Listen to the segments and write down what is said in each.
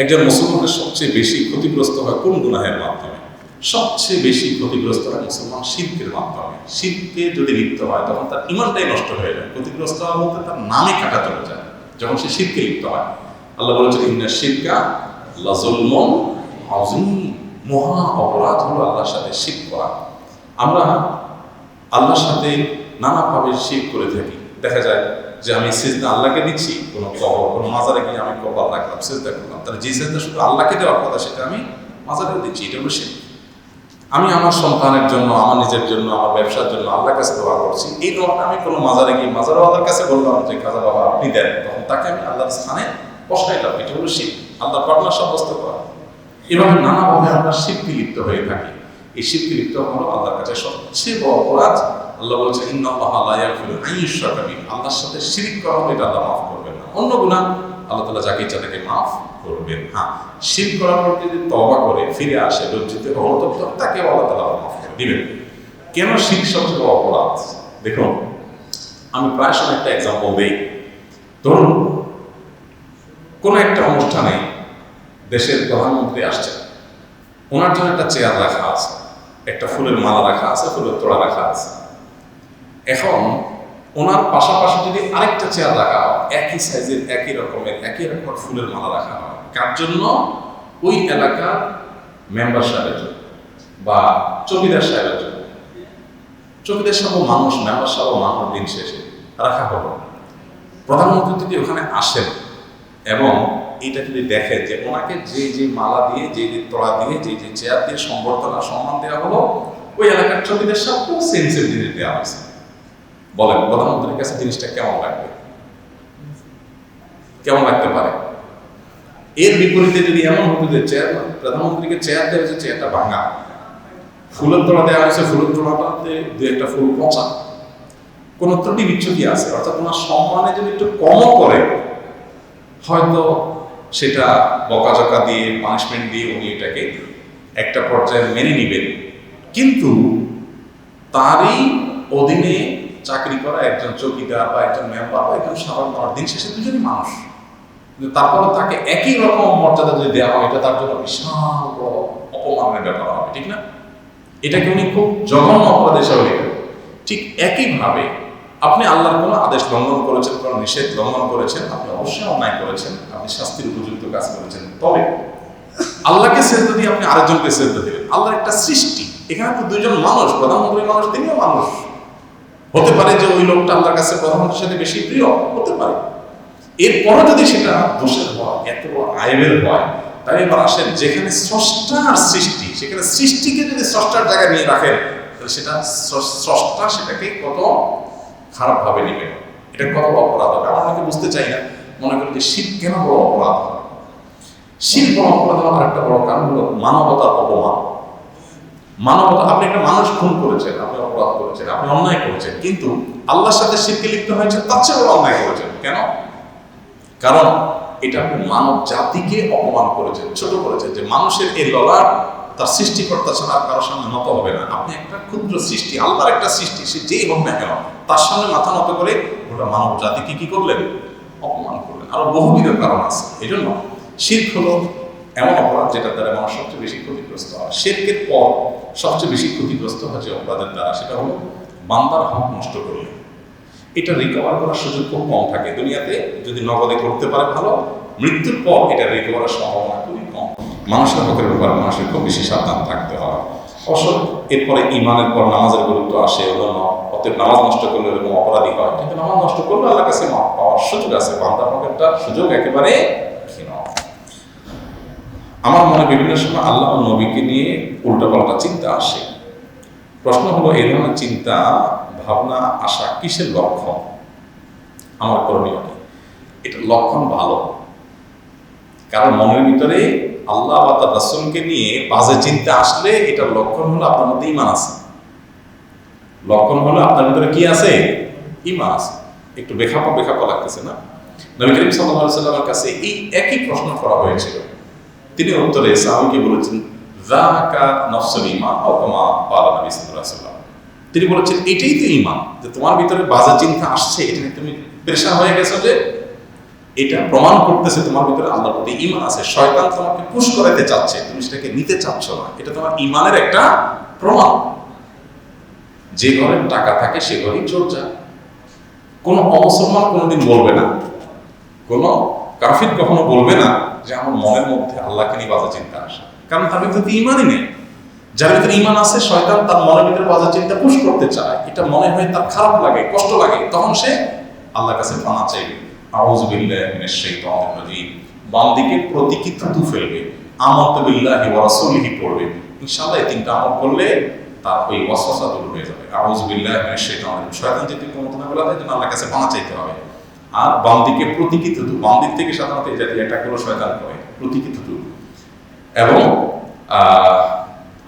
একজন মুসলমানের সবচেয়ে বেশি ক্ষতিগ্রস্ত হয় কোন গুনাহের মাধ্যমে? সবচেয়ে বেশি ক্ষতিগ্রস্ত হয় মুসলমান শিরকের মাধ্যমে। শিরকে যদি লিপ্ত হয় তখন তার ঈমানটাই নষ্ট হয়ে যায়। ক্ষতিগ্রস্ত হওয়া বলতে তার নামে কাটা চলে যায় যখন সে শিরকে লিপ্ত হয়। আল্লাহ বলেছেন ইন্না শিরকা লাযুলমুন আযীম, মহা অপরাধ হলো আল্লাহর সাথে শিরক করা। আমরা আল্লাহর সাথে নানাভাবে শিরক করে থাকি। দেখা যায় যে আমি সিজদা আল্লাহকে দিচ্ছি, কোনো কবর কোনো মাজারে গিয়ে আমি কপাল রাখলাম, সিজদা করলাম, তাহলে যে সিজদা শুধু আল্লাহকে দেওয়ার কথা সেটা আমি মাজারেও দিচ্ছি, এটা হলো শিরক। আমি আমার সন্তানের জন্য, আমার নিজের জন্য, আমার ব্যবসার জন্য আল্লাহর কাছে দোয়া করছি, এই দোয়াটা আমি কোনো মাজারে গিয়ে মাজারও আল্লাহর কাছে বললাম যে খাজা বাবা আপনি দেন, তখন তাকে আমি আল্লাহর স্থানে বসাইলাম, এটা হলো শিরক, আল্লাহ পার্টনার সাব্যস্ত করা। এভাবে নানাভাবে আমরা শিরকে লিপ্ত হয়ে থাকি। এই শিরকে লিপ্ত হলো আল্লাহর কাছে সবচেয়ে বড় অপরাধ। আল্লাহ বলছেন ইন্নাল্লাহা লা ইয়াগফিরু আন ইউশরাকা বিহি, আল্লাহর সাথে শিরক করা হলে এটা আল্লাহ মাফ করবেন না। অন্য গুনাহ আল্লাহ তাআলা যাকে ইচ্ছা তাকে মাফ করবেন। হ্যাঁ, শিরক করার পর যদি তওবা করে ফিরে আসে লজ্জিত অনুতপ্ত, তাকে আল্লাহ তাআলা মাফ করে দিবেন। কেন শিরক সবচেয়ে বড় অপরাধ? দেখুন, আমি প্রায় সময় একটা এক্সাম্পল দিই। ধরুন কোন একটা অনুষ্ঠানে দেশের প্রধানমন্ত্রী আসছেন, ওনার জন্য একটা চেয়ার রাখা আছে, একটা ফুলের মালা রাখা আছে, ফুলের তোড়া রাখা আছে। এখন ওনার পাশাপাশি যদি আরেকটা চেয়ার রাখা হয়, একই সাইজের, একই রকমের ফুলের মালা রাখা হয়, কার জন্য? ওই এলাকার মেম্বার সাহেবের জন্য বা চৌকিদার সাহেবের জন্য। চৌকিদার সাহেব মানুষ, মেম্বার সাহেব মানুষ, দিন শেষে রাখা হলো। প্রধানমন্ত্রী যদি ওখানে আসেন এবং এটা যদি দেখেন যে ওনাকে যে যে মালা দিয়ে, যে যে তোড়া দিয়ে, যে যে চেয়ার দিয়ে সম্বর্ধনা সম্মান দেওয়া হলো, ওই এলাকার চৌকিদার সাহেবকেও সেম সেম জিনিস দেওয়া হয়েছে, বলেন প্রধানমন্ত্রীর কাছে জিনিসটা কেমন লাগবে? কেমন লাগতে পারে? এর বিপরীতে যদি এমন হতো যে চেয়ার, প্রধানমন্ত্রীকে চেয়ার দেওয়া হয়েছে, চেয়ারটা ভাঙা, ফুলের তোড়া দেওয়া হয়েছে, ফুলের তোড়াটাতে দু একটা ফুল পচা, কোনো ত্রুটি বিচ্ছুতি আছে, অর্থাৎ ওনার সম্মানে যদি একটু কমও করে, হয়তো সেটা বকাঝকা দিয়ে, পানিশমেন্ট দিয়ে উনি এটাকে একটা পর্যায়ে মেনে নিবেন। কিন্তু তারই অধীনে চাকরি করা একজন চৌকিদার বা একজন মেম্বার বা একজন সাধারণ মানুষ, দিন শেষে দুজনই মানুষ, কিন্তু তারপরে তাকে একই রকম মর্যাদা যদি দেওয়া হয়, এটা তার জন্য বিশাল বড় অপমানের ব্যাপার হবে, ঠিক না? এটাকে উনি খুব জঘন্য অপরাধ হিসাবে লিখেন। ঠিক একইভাবে আপনি আল্লাহর কোনো আদেশ লঙ্ঘন করেছেন, কোনো নিষেধ লঙ্ঘন করেছেন, আপনি অবশ্যই অন্যায় করেছেন, আপনি শাস্তির উপযুক্ত কাজ করেছেন। তবে আল্লাহকে সেজদা দিয়ে আপনি আরেকজনকে সেজদা দিলেন। আল্লাহর একটা সৃষ্টি, এখানে তো দুইজন মানুষ, প্রধানমন্ত্রী মানুষ, তিনিও মানুষ। হতে পারে যে ওই লোকটা আল্লাহর কাছে প্রধানমন্ত্রীর সাথে বেশি প্রিয়, হতে পারে। এরপরও যদি সেটা দোষের হয়, এত আইবের হয়, তাই এবার আসেন যেখানে স্রষ্টার সৃষ্টি, সেখানে সৃষ্টিকে যদি স্রষ্টার জায়গায় নিয়ে রাখেন, তাহলে সেটা স্রষ্টা সেটাকে কত খারাপভাবে নেবেন, এটা কত বড় অপরাধ হবে। আমরা অনেকে বুঝতে চাই না, মনে করি যে শিরক কেন বড় অপরাধ হবে। শিরক বড় অপরাধ হওয়ার আরেকটা বড় কারণ হলো মানবতার অপমান। মানবতা, আপনি একটা মানুষ খুন করেছেন, আপনি অপরাধ করেছেন, আপনি অন্যায় করেছেন, কিন্তু আল্লাহর সাথে শিরকে লিপ্ত হয়েছে, তার চেয়ে বড় অন্যায় করেছেন। কেন? কারণ এটা আপনি মানব জাতিকে অপমান করেছেন, ছোট করেছেন, যে মানুষের এই ললাট তার সৃষ্টিকর্তা ছাড়া কারোর সামনে নত হবে না। আপনি একটা ক্ষুদ্র সৃষ্টি, আল্লাহর একটা সৃষ্টি, সে যেই হোক না কেন, তার সামনে মাথা নত করে গোটা মানব জাতিকে কি করলেন? অপমান করলেন। আরো বহুবিধ কারণ আছে। এই জন্য শিরক হলো এমন অপরাধ যেটার দ্বারা মানুষ সবচেয়ে বেশি ক্ষতিগ্রস্ত হয়। শিরকের পর সবচেয়ে বেশি ক্ষতিগ্রস্ত হয় যে অপরাধের দ্বারা, সেটা হলো বান্দার হক নষ্ট করলে। এটা রিকভার করার সুযোগ খুব কম থাকে দুনিয়াতে। যদি নগদে করতে পারে ভালো, মৃত্যুর পর এটা রিকভারের সম্ভাবনা খুবই কম। মানুষের হকের ব্যাপারে মানুষের খুব বেশি সাবধান থাকতে হয়। অবশ্য এরপরে ইমানের পর নামাজের গুরুত্ব আসে, ওজন্য অতএব নামাজ নষ্ট করলে এরকম অপরাধী হয়, কিন্তু নামাজ নষ্ট করলে আল্লাহর কাছে মাফ পাওয়ার সুযোগ আছে। বান্দার হকেরটা সুযোগ একেবারে ক্ষীণ। আমার মনে বিভিন্ন সময় আল্লাহ ও নবীকে নিয়ে উল্টাপাল্টা চিন্তা আসে। প্রশ্ন হলো, এই ধরনের চিন্তা ভাবনা আসা কিসের লক্ষণ? আমার করণীয় কি? এটা লক্ষণ ভালো, কারণ মনের ভিতরে আল্লাহ বা তার রাসূলকে নিয়ে বাজে চিন্তা আসলে এটার লক্ষণ হলো আপনার মধ্যে ঈমান আছে। লক্ষণ হলো আপনার ভিতরে কি আছে? ঈমান আছে। একটু বেখাপা লাগতেছে না? নবী করিম সাল্লাল্লাহু আলাইহি ওয়াসাল্লামের কাছে এই একই প্রশ্ন করা হয়েছিল। তিনি উত্তরে সাহাবীকে বলেছেন, যাকা নফসুল ঈমান আও কামা ক্বালা নবী সাল্লাল্লাহু আলাইহি ওয়াসাল্লাম। তিনি বলেছেন এটাই তো ঈমান, যে তোমার ভিতরে বাজে চিন্তা আসছে, এটা নিয়ে তুমি পেরেশান হয়ে গেছো, যে এটা প্রমাণ করতেছে তোমার ভিতরে আল্লাহর প্রতি ঈমান আছে। শয়তান তোমাকে পুশ করাতে চাচ্ছে, তুমি সেটাকে নিতে চাচ্ছ না, এটা তোমার ঈমানের একটা প্রমাণ। যে ঘরে টাকা থাকে সে ঘরেই চোর যায়। কোন অমুসলমান কোনোদিন বলবে না, কোন কাফির কখনো বলবে না যে আমার মনের মধ্যে আল্লাহকে নিয়ে বাজে চিন্তা আসে, কারণ তার ভিতরে ঈমানই নেই। যার ভিতরে ঈমান আছে, শয়তান তার মনের ভিতরে বাজে চিন্তা পুশ করতে চায়, এটা মনে হয় তার খারাপ লাগে, কষ্ট লাগে, তখন সে আল্লাহর কাছে পানা চাইবে, আউযু বিল্লাহি মিনাশ শাইতানির রাজীম, বাম দিকে প্রতীকী থুতু ফেলবে, আমানতু বিল্লাহি ওয়া রাসূলিহি পড়বে। ইনশাআল্লাহ এই তিনটা আমল করলে তার ওই ওয়াসওয়াসা দূর হয়ে যাবে। আউযু বিল্লাহি মিনাশ শাইতানির রাজীম, শয়তান যদি ক্ষমতা না বলা হয় যেন আল্লাহর কাছে পানা চাইতে হবে। আর বাম দিকে প্রতীকী থুতু, বাম দিক থেকে সাধারণত এই জাতীয় অ্যাটাকগুলো শয়তান করে, প্রতীকী থুতু। এবং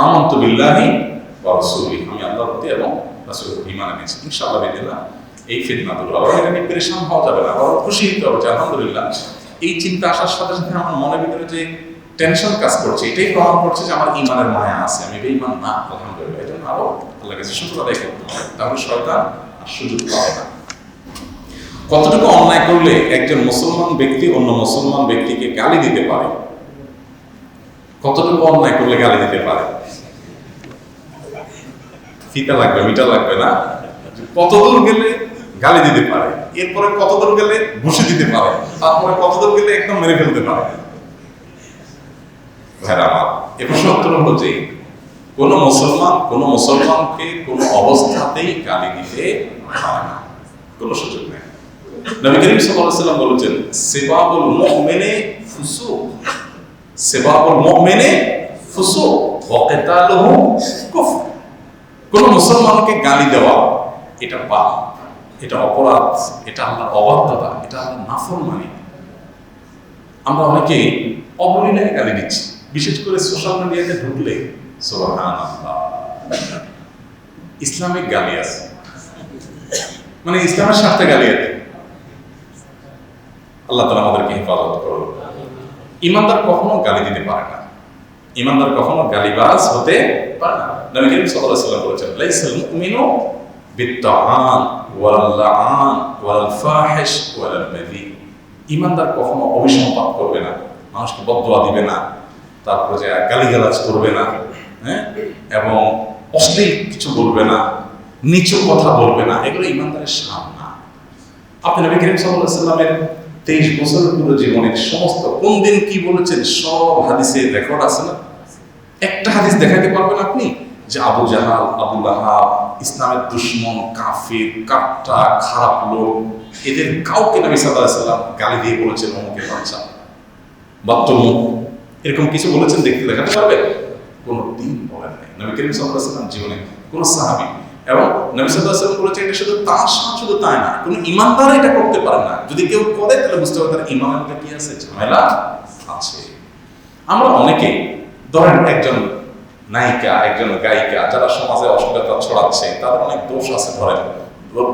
আমানতু বিল্লাহি ওয়া রাসূলিহি, আমি আল্লাহর প্রতি এবং রাসূলের প্রতি ঈমান এনেছি। ইনশাআল্লাহ বিদিল্লাহ এই ফিতনা দূর হবে। এটা নিয়ে পেরেশান হওয়া যাবে না, বরং খুশি হতে হবে যে আলহামদুলিল্লাহ এই চিন্তা আসার সাথে সাথে আমার মনের ভিতরে যে টেনশন কাজ করছে, এটাই প্রমাণ করছে যে আমার ঈমানের মায়া আছে, আমি বেঈমান না। আলহামদুলিল্লাহ, এটা আরো আল্লাহর কাছে শুকর আদায় করতে হবে, তাহলে শয়তান আর সুযোগ পাবে না। কতটুকু অন্যায় করলে একজন মুসলমান ব্যক্তি অন্য মুসলমান ব্যক্তিকে গালি দিতে পারে? কতটুকু অন্যায় করলে গালি দিতে পারে? ফিতা লাগবে, মিটার লাগবে না, কতদূর গেলে গালি দিতে পারে, এরপরে কতদূর গেলে ঘুষি দিতে পারে, তারপরে কতদূর গেলে একদম মেরে ফেলতে পারে। ভাইরা আমার, এ প্রশ্ন উত্তর হলো যে কোন মুসলমান কোন মুসলমানকে কোন অবস্থাতেই গালি দিতে পারে না, কোনো সুযোগ নেই। নবী করিম সাল্লাল্লাহু আলাইহি ওয়াসাল্লাম বলেছেন, সিবাবুল মুমিনি ফুসুক, সিবাবুল মুমিনি ফুসুক ওয়া কিতালুহু কুফর। কোন মুসলমানকে গালি দেওয়া এটা পাপ, এটা অপরাধ, এটা আল্লাহর অবাধ্যতা, এটা আল্লাহর নাফরমানি। আমরা অনেকে অবলীলায় গালি দিচ্ছি, বিশেষ করে সোশ্যাল মিডিয়াতে ঢুকলে সুবহানাল্লাহ, ইসলামিক গালি আছে, মানে ইসলামের স্বার্থে গালি আছে। আল্লাহ তাআলা আমাদেরকে হেফাজত করুন। ঈমানদার কখনো গালি দিতে পারে না, ঈমানদার কখনো গালিবাজ হতে পারে না। নবী করিম সাল্লাল্লাহু আলাইহি ওয়াসাল্লাম বলেছেন, লাইসাল মুমিনু বিত্তাআন ওয়াল লাআন ওয়াল ফাহিশ ওয়াল বাযী। ঈমানদার কখনো অভিসম্পাত করবে না, মানুষকে বদদুয়া দিবে না, তারপরে যে গালিগালাজ করবে না, হ্যাঁ, এবং অশ্লীল কিছু বলবে না, নিচু কথা বলবে না, এগুলো ঈমানদারের শান না। আপনি নবী করিম সাল্লাল্লাহু আলাইহি ওয়াসাল্লামের 23 বছরের পুরো জীবনের সমস্ত কোন দিন কি বলেছেন সব হাদিসে রেকর্ড আছে না? একটা হাদিস দেখাতে পারবেন আপনি যে আবু জাহাল, আবু লাহাব, ইসলামের দুশমন, কাফির, কাট্টা, খারাপ লোক, এদের কাউকে নবী সাল্লাল্লাহু আলাইহি ওয়াসাল্লাম গালি দিয়ে বলেছেন অমুকের বাচ্চা, বাত্তমুখ, এরকম কিছু বলেছেন দেখতে দেখাতে পারবে? কোনো দিন বলেন নাই নবী করিম সাল্লাল্লাহু আলাইহি ওয়াসাল্লাম জীবনে কোন সাহাবী। এবং নবী সাল্লাল্লাহু আলাইহি ওয়াসাল্লাম বলেছেন এটা শুধু তার সাথে শুধু তাই না, কোনো ঈমানদার এটা করতে পারে না। যদি কেউ করে তাহলে বুঝতে হবে তার ঈমানের মধ্যে কি আছে, ঝামেলা আছে। আমরা অনেকে ধরেন একজন নায়িকা, একজন গায়িকা যারা সমাজে অশ্লীলতা ছড়াচ্ছে, তাদের অনেক দোষ আছে।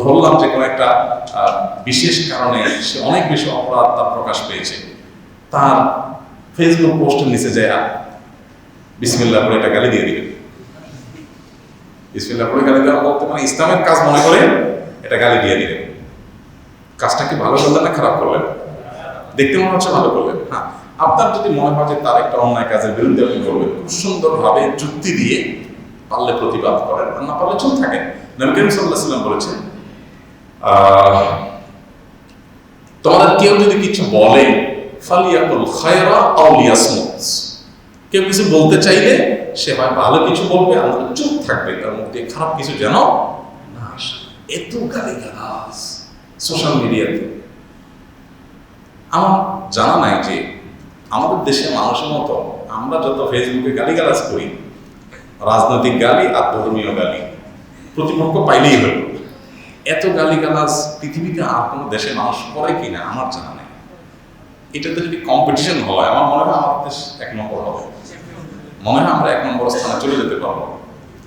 ধরলাম যে কোনো একটা বিশেষ কারণে সে অনেক বেশি অপরাধ তার প্রকাশ পেয়েছে, তার ফেসবুক পোস্টের নিচে যায় বিসমিল্লাহ বলে এটা গালি দিয়ে দিবেন। বিসমিল্লাহ বলে গালি দেওয়া বলতে মানে ইসলামের কাজ মনে করে এটা গালি দিয়ে দিলেন। কাজটা কি ভালো করলেন না খারাপ করলেন? দেখতে মনে হচ্ছে ভালো করলেন। হ্যাঁ, আপনার যদি মনে হয় যে তার একটা অন্যায় কাজের বিরুদ্ধে আপনি করবেন, খুব সুন্দরভাবে যুক্তি দিয়ে পারলে প্রতিবাদ করেন, আর না পারলে চুপ থাকেন। নবী করিম সাল্লাল্লাহু আলাইহি ওয়াসাল্লাম বলেছেন, তোমাদের কেউ যদি কিছু বলে ফালিয়াকুল খায়রা আও লিয়াসমুত, কেউ কিছু বলতে চাইলে সে হয় ভালো কিছু বলবে, আর চুপ থাকবে, তার মুখ দিয়ে খারাপ কিছু যেন না আসে। এত গালিগালাজ সোশ্যাল মিডিয়াতে। আমার জানা নাই যে আমাদের দেশের মানুষের মতো আমরা যত ফেসবুকে গালিগালাজ করি, রাজনৈতিক গালি আর ধর্মীয় গালি প্রতিপক্ষ পাইলেই হলো, এত গালিগালাজ পৃথিবীতে আর কোনো দেশে মানুষ করে কিনা আমার জানা নেই। এটাতে যদি কম্পিটিশন হয় আমার মনে হয় আমার দেশ 1 নম্বর হবে, মনে হয় আমরা 1 নম্বর স্থানে চলে যেতে পারবো।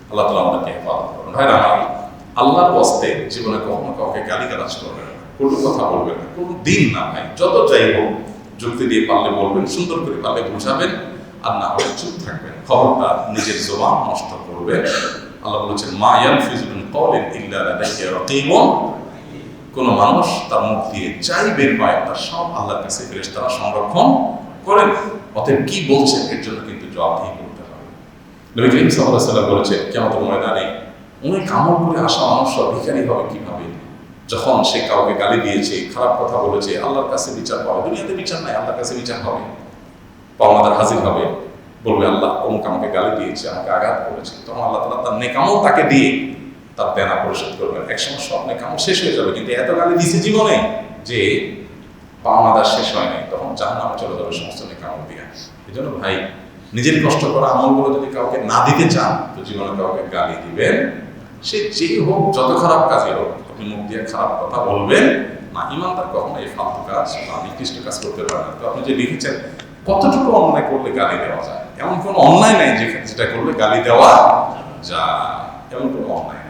আল্লাহ তাআলা আমাদেরকে হেফাজত করুন। ভাইরা আমার, আল্লাহর ওয়াস্তে জীবনে কখনো কাউকে গালিগালাজ করবেন না, কটু কথা বলবেন না, কোনো দিন না ভাই, যত যাই হোক যুক্তি দিয়ে পারলে বলবেন, সুন্দর করে পারলে বুঝাবেন, আর না হলে চুপ থাকবেন। খবরদার নিজের জবান নষ্ট করবেন। আল্লাহ বলেছেন, মা ইয়ালফিজু মিন কওলিন ইল্লা লাদাইহি রাকীবুন কোনো মানুষ তার মুখ দিয়ে যাই বের হয় তার সব আল্লাহর কাছে ফেরেশতারা সংরক্ষণ করেন। অতএব কি বলছেন এর জন্য কিন্তু জবাবদিহি করতে হবে। নবী করিম সাল্লাল্লাহু আলাইহি ওয়াসাল্লাম বলেছেন কিয়ামতের ময়দানে অনেক আমল করে আসা মানুষ ভিখারি হবে কিভাবে? যখন সে কাউকে গালি দিয়েছে, খারাপ কথা বলেছে, আল্লাহর কাছে বিচার পাবে। দুনিয়াতে বিচার নাই, আল্লাহর কাছে বিচার হবে। পাওনাদার হাজির হবে, বলবে আল্লাহ অমুক আমাকে গালি দিয়েছে, আমাকে আঘাত করেছে। তখন আল্লাহ তাআলা তার নেক আমল তাকে দিয়ে তার দেনা পরিশোধ করবেন। একসময় সব নেক আমল শেষ হয়ে যাবে, কিন্তু এত গালি দিয়েছে জীবনে যে পাওনাদার শেষ হয় নাই, তখন জাহান্নামে চলে যাবে সমস্ত নেক আমল দিয়ে। এই জন্য ভাই, নিজের কষ্ট করা আমলগুলো যদি কাউকে না দিতে চান, তো জীবনে কাউকে গালি দিবেন, সে যেই হোক, যত খারাপ কাজই হোক, আপনি মুখ দিয়ে খারাপ কথা বলবেন না। ইমানদার কখনো এই ফালতু কাজ বা নিকৃষ্ট কাজ করতে পারে না। তো আপনি যে লিখেছেন কতটুকু অন্যায় করলে গালি দেওয়া যায়, এমন কোনো অন্যায় নাই যেটা করলে গালি দেওয়া যায়, এমন কোনো অন্যায় নাই।